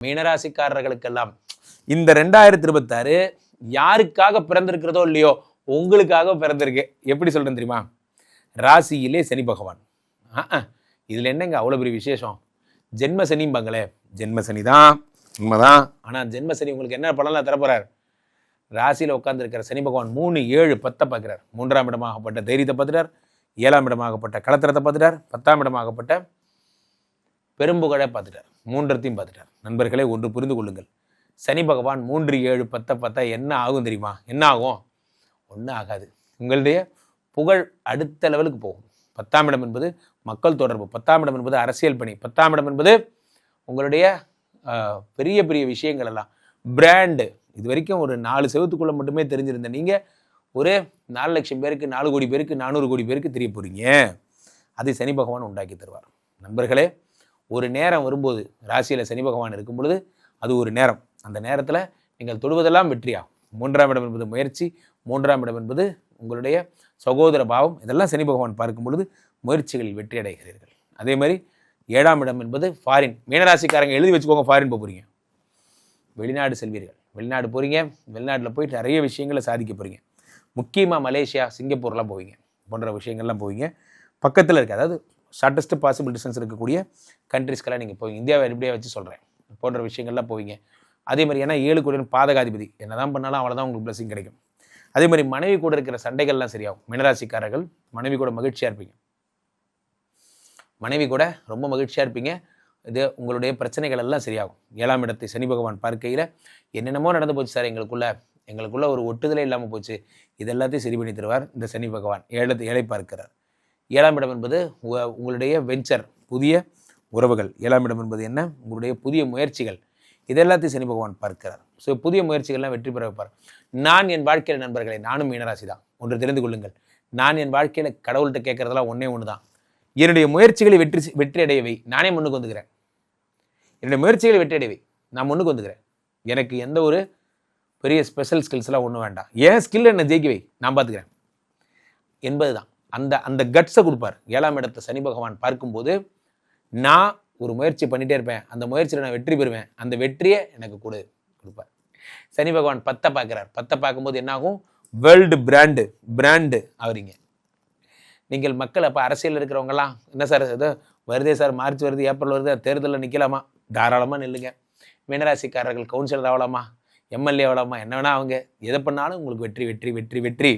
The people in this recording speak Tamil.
மீனராசிக்காரர்களுக்கெல்லாம் இந்த 2026 யாருக்காக பிறந்திருக்கிறதோ இல்லையோ உங்களுக்காக பிறந்திருக்கு. எப்படி சொல்றேன் தெரியுமா? ராசியிலே சனி பகவான். இதுல என்னங்க அவ்வளவு பெரிய விசேஷம்? ஜென்ம சனிம்பாங்களே, ஜென்ம சனி தான் உண்மைதான். ஆனா ஜென்ம சனி உங்களுக்கு என்ன பலன்லாம் தரப்போறார்? ராசியில உட்கார்ந்து இருக்கிற சனி பகவான் 3, 7, 10 பார்க்கிறார். 3ஆம் இடமாகப்பட்ட தைரியத்தை பார்த்துட்டார், 7ஆம் இடமாகப்பட்ட களத்திரத்தை பார்த்துட்டார், 10ஆம் இடமாகப்பட்ட பெரும்புகழை பார்த்துட்டார், 3த்தையும் பார்த்துட்டார். நண்பர்களே, ஒன்று புரிந்து கொள்ளுங்கள். சனி பகவான் 3, 7, 10 பார்த்தா என்ன ஆகும் தெரியுமா? என்ன ஆகும்? ஒன்றும் ஆகாது. உங்களுடைய புகழ் அடுத்த லெவலுக்கு போகும். 10ஆம் இடம் என்பது மக்கள் தொடர்பு, 10ஆம் இடம் என்பது அரசியல் பணி, 10ஆம் இடம் என்பது உங்களுடைய பெரிய பெரிய விஷயங்கள் எல்லாம் பிராண்டு. இது வரைக்கும் ஒரு 4 செவத்துக்குள்ள மட்டுமே தெரிஞ்சிருந்த நீங்க ஒரு 4 லட்சம் பேருக்கு, 4 கோடி பேருக்கு, 400 கோடி பேருக்கு தெரிய போறீங்க. அதை சனி பகவான் உண்டாக்கி தருவார். நண்பர்களே, ஒரு நேரம் வரும்போது ராசியில் சனி பகவான் இருக்கும் பொழுது அது ஒரு நேரம். அந்த நேரத்தில் நீங்கள் தொடுவதெல்லாம் வெற்றியாகும். 3ஆம் இடம் என்பது முயற்சி, 3ஆம் இடம் என்பது உங்களுடைய சகோதர பாவம். இதெல்லாம் சனி பகவான் பார்க்கும் பொழுது முயற்சிகளில் வெற்றி அடைகிறீர்கள். அதே மாதிரி 7ஆம் இடம் என்பது ஃபாரின். மீனராசிக்காரங்க எழுதி வச்சுக்கோங்க, ஃபாரின் போகிறீங்க, வெளிநாடு செல்வீர்கள். வெளிநாடு போகிறீங்க, வெளிநாட்டில் போயிட்டு நிறைய விஷயங்களை சாதிக்க போகிறீங்க. முக்கியமாக மலேசியா, சிங்கப்பூர்லாம் போவீங்க, போன்ற விஷயங்கள்லாம் போவீங்க. பக்கத்தில் இருக்குது, அதாவது ஷார்ட்டஸ்ட் பாசிபிள் டிஸ்டன்ஸ் இருக்கக்கூடிய கண்ட்ரிஸ்க்கெல்லாம் நீங்கள் போவீங்க. இந்தியாவை எப்படியா வச்சு சொல்கிறேன், போன்ற விஷயங்கள்லாம் போவீங்க. அதே மாதிரி ஏன்னா 7 கோடி பாதகாதிபதி, என்ன தான் பண்ணாலும் அவ்வளோதான் உங்களுக்கு பிளஸிங் கிடைக்கும். அதே மாதிரி மனைவி கூட இருக்கிற சண்டைகள்லாம் சரியாகும். மீனராசிக்காரர்கள் மனைவி கூட மகிழ்ச்சியாக இருப்பீங்க, மனைவி கூட ரொம்ப மகிழ்ச்சியாக இருப்பீங்க. இது உங்களுடைய பிரச்சனைகள் எல்லாம் சரியாகும். 7ஆம் இடத்தை சனி பகவான் பார்க்கையில் என்னென்னமோ நடந்து போச்சு சார், எங்களுக்குள்ள ஒரு ஒட்டுதலே இல்லாமல் போச்சு, இது எல்லாத்தையும் சரி பண்ணி தருவார் இந்த சனி பகவான். 7ஐ பார்க்கிறார். 7ஆம் இடம் என்பது உங்களுடைய வெஞ்சர், புதிய உறவுகள். 7ஆம் இடம் என்பது என்ன? உங்களுடைய புதிய முயற்சிகள். இது எல்லாத்தையும் சனி பகவான் பார்க்கிறார். ஸோ புதிய முயற்சிகள்லாம் வெற்றி பெற வைப்பார். நான் என் வாழ்க்கையில் நண்பர்களை, நானும் மீனராசி தான், ஒன்று தெரிந்து கொள்ளுங்கள். நான் என் வாழ்க்கையில் கடவுள்கிட்ட கேட்கறதெல்லாம் ஒன்று தான். என்னுடைய முயற்சிகளை வெற்றி அடையவை. நானே முன்னுக்கு வந்துக்கிறேன். என்னுடைய முயற்சிகளை வெற்றி அடையவை, நான் முன்னுக்கு வந்துக்கிறேன். எனக்கு எந்த ஒரு பெரிய ஸ்பெஷல் ஸ்கில்ஸ்லாம் ஒன்றும் வேண்டாம். ஏன் ஸ்கில் என்ன ஜெயிக்கவை, நான் பார்த்துக்கிறேன் என்பது தான். அந்த கட்ஸை கொடுப்பார். 7ஆம் இடத்தை சனி பகவான் பார்க்கும்போது நான் ஒரு முயற்சி பண்ணிகிட்டே இருப்பேன், அந்த முயற்சியில் நான் வெற்றி பெறுவேன், அந்த வெற்றியை எனக்கு கொடுப்பார். சனி பகவான் 10 பார்க்குறார். 10 பார்க்கும்போது என்னாகும்? வேர்ல்டு பிராண்டு ஆகுறீங்க நீங்கள். மக்கள் அப்போ அரசியல் இருக்கிறவங்கலாம் என்ன சார் ஏதோ வருதே சார், மார்ச் வருது, ஏப்ரல் வருது, தேர்தலில் நிற்கலாமா? தாராளமாக நில்லுங்க. மீனராசிக்காரர்கள் கவுன்சிலர் ஆகலாமா, எம்எல்ஏ ஆகலாமா, என்ன வேணா அவங்க, எதை பண்ணாலும் உங்களுக்கு வெற்றி வெற்றி வெற்றி வெற்றி.